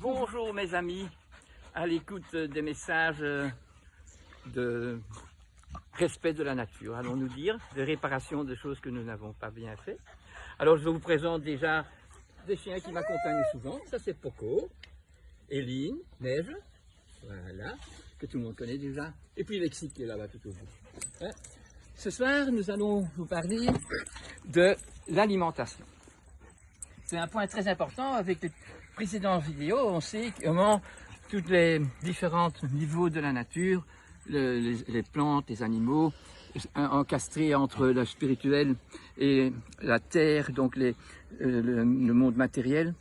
Bonjour mes amis, à l'écoute des messages de respect de la nature, allons-nous dire, de réparation de choses que nous n'avons pas bien fait. Alors je vous présente déjà des chiens qui m'accompagnent souvent, ça c'est Poco, Eline, Neige, voilà, que tout le monde connaît déjà, et puis Lexi qui est là-bas tout au bout. Hein? Ce soir nous allons vous parler de l'alimentation. C'est un point très important. Avec les précédentes vidéos, on sait comment tous les différents niveaux de la nature, les plantes, les animaux, encastrés entre le spirituel et la terre, donc le monde matériel.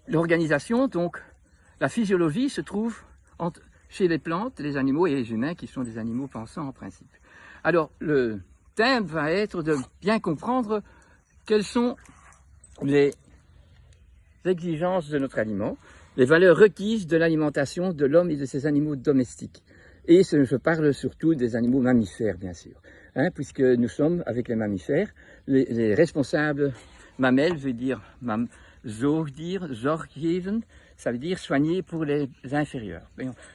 L'organisation, donc la physiologie, se trouve chez les plantes, les animaux et les humains, qui sont des animaux pensants en principe. Alors, le thème va être de bien comprendre quelles sont les exigences de notre aliment, les valeurs requises de l'alimentation de l'homme et de ses animaux domestiques. Et je parle surtout des animaux mammifères, bien sûr, hein, puisque nous sommes, avec les mammifères, les responsables mamelles, veut dire zorggeven, ça veut dire soigner pour les inférieurs.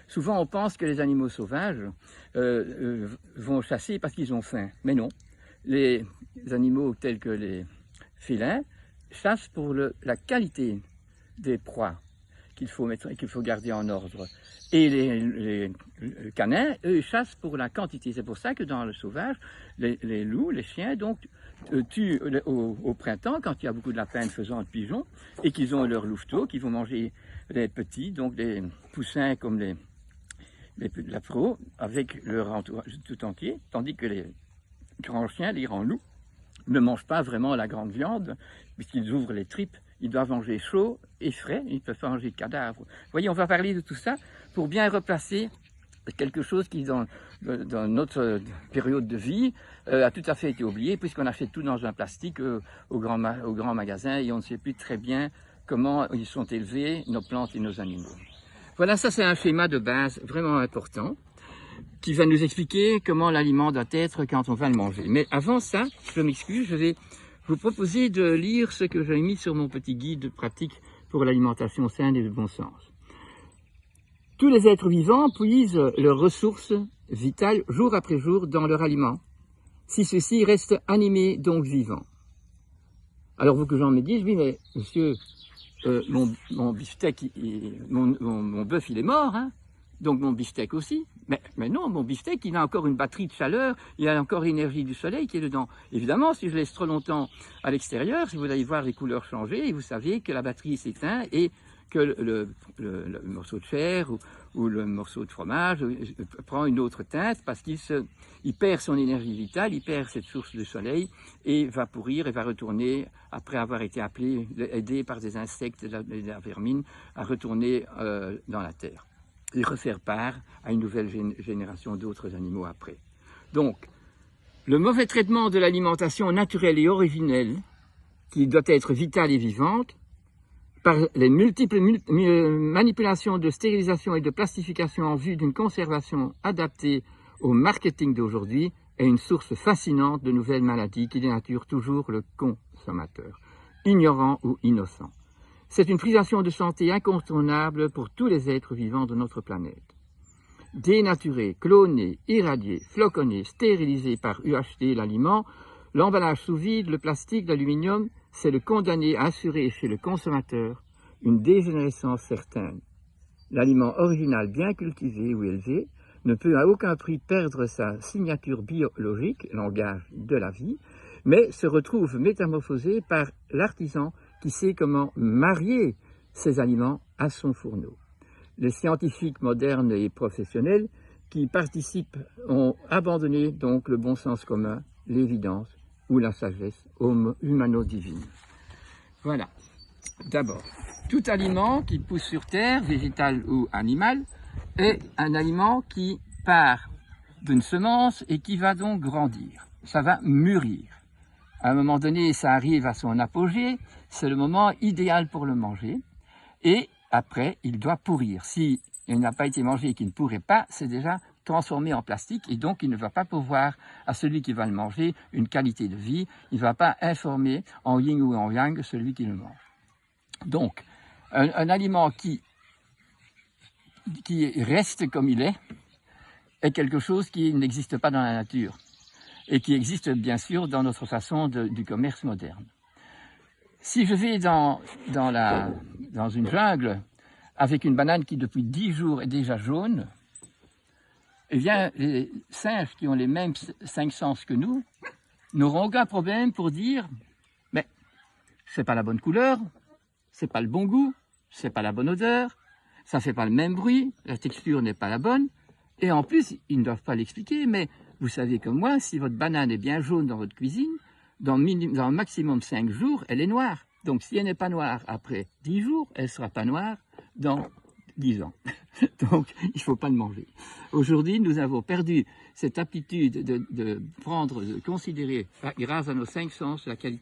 Souvent, on pense que les animaux sauvages vont chasser parce qu'ils ont faim, mais non. Les animaux tels que les félins chassent pour la qualité des proies qu'il faut garder en ordre. Et les canins, eux, chassent pour la quantité. C'est pour ça que dans le sauvage, les loups, les chiens, donc, tuent au printemps, quand il y a beaucoup de lapins, de faisans, de pigeons, et qu'ils ont leurs louveteaux, qui vont manger les petits, donc des poussins comme la proie, avec leur entourage tout entier, tandis que les grands chiens, les grands loups, ne mangent pas vraiment la grande viande, puisqu'ils ouvrent les tripes. Ils doivent manger chaud et frais, ils ne peuvent pas manger de cadavres. Vous voyez, on va parler de tout ça pour bien replacer quelque chose qui, dans notre période de vie, a tout à fait été oublié, puisqu'on achète tout dans un plastique au grand magasin, et on ne sait plus très bien comment ils sont élevés, nos plantes et nos animaux. Voilà, ça c'est un schéma de base vraiment important, qui va nous expliquer comment l'aliment doit être quand on va le manger. Mais avant ça, je m'excuse, je vais vous proposer de lire ce que j'ai mis sur mon petit guide pratique pour l'alimentation saine et de bon sens. Tous les êtres vivants puisent leurs ressources vitales jour après jour dans leur aliment, si ceux-ci restent animés, donc vivants. Alors vous que j'en me dise, oui mais monsieur, mon beefsteak, mon bœuf il est mort, hein, donc mon beefsteak aussi. Mais non, mon beefsteak, il a encore une batterie de chaleur, il a encore l'énergie du soleil qui est dedans. Évidemment, si je laisse trop longtemps à l'extérieur, si vous allez voir les couleurs changer, et vous savez que la batterie s'éteint et que le morceau de chair ou le morceau de fromage prend une autre teinte parce qu'il perd son énergie vitale, il perd cette source de soleil et va pourrir et va retourner, après avoir été aidé par des insectes et de la vermine, à retourner dans la terre et refaire part à une nouvelle génération d'autres animaux après. Donc, le mauvais traitement de l'alimentation naturelle et originelle, qui doit être vitale et vivante, par les multiples manipulations de stérilisation et de plastification en vue d'une conservation adaptée au marketing d'aujourd'hui, est une source fascinante de nouvelles maladies qui dénaturent toujours le consommateur, ignorant ou innocent. C'est une privation de santé incontournable pour tous les êtres vivants de notre planète. Dénaturer, cloner, irradier, floconner, stériliser par UHT l'aliment, l'emballage sous vide, le plastique, l'aluminium, c'est le condamner à assurer chez le consommateur une dégénérescence certaine. L'aliment original bien cultivé ou élevé ne peut à aucun prix perdre sa signature biologique, langage de la vie, mais se retrouve métamorphosé par l'artisan qui sait comment marier ces aliments à son fourneau. Les scientifiques modernes et professionnels qui participent ont abandonné donc le bon sens commun, l'évidence ou la sagesse humano-divine. Voilà. D'abord, tout aliment qui pousse sur terre, végétal ou animal, est un aliment qui part d'une semence et qui va donc grandir. Ça va mûrir. À un moment donné, ça arrive à son apogée, c'est le moment idéal pour le manger. Et après, il doit pourrir. Si il n'a pas été mangé et qu'il ne pourrait pas, c'est déjà transformé en plastique et donc il ne va pas pouvoir à celui qui va le manger une qualité de vie. Il ne va pas informer en yin ou en yang celui qui le mange. Donc, Un aliment qui reste comme il est quelque chose qui n'existe pas dans la nature et qui existe bien sûr dans notre façon du commerce moderne. Si je vais dans une jungle avec une banane qui depuis 10 jours est déjà jaune, eh bien les singes qui ont les mêmes 5 sens que nous n'auront aucun problème pour dire « mais c'est pas la bonne couleur, c'est pas le bon goût, c'est pas la bonne odeur, ça fait pas le même bruit, la texture n'est pas la bonne ». Et en plus, ils ne doivent pas l'expliquer, mais vous savez comme moi, si votre banane est bien jaune dans votre cuisine, dans maximum 5 jours, elle est noire. Donc si elle n'est pas noire après 10 jours, elle ne sera pas noire dans 10 ans. Donc il ne faut pas le manger. Aujourd'hui, nous avons perdu cette aptitude de considérer, grâce à nos 5 sens, la qualité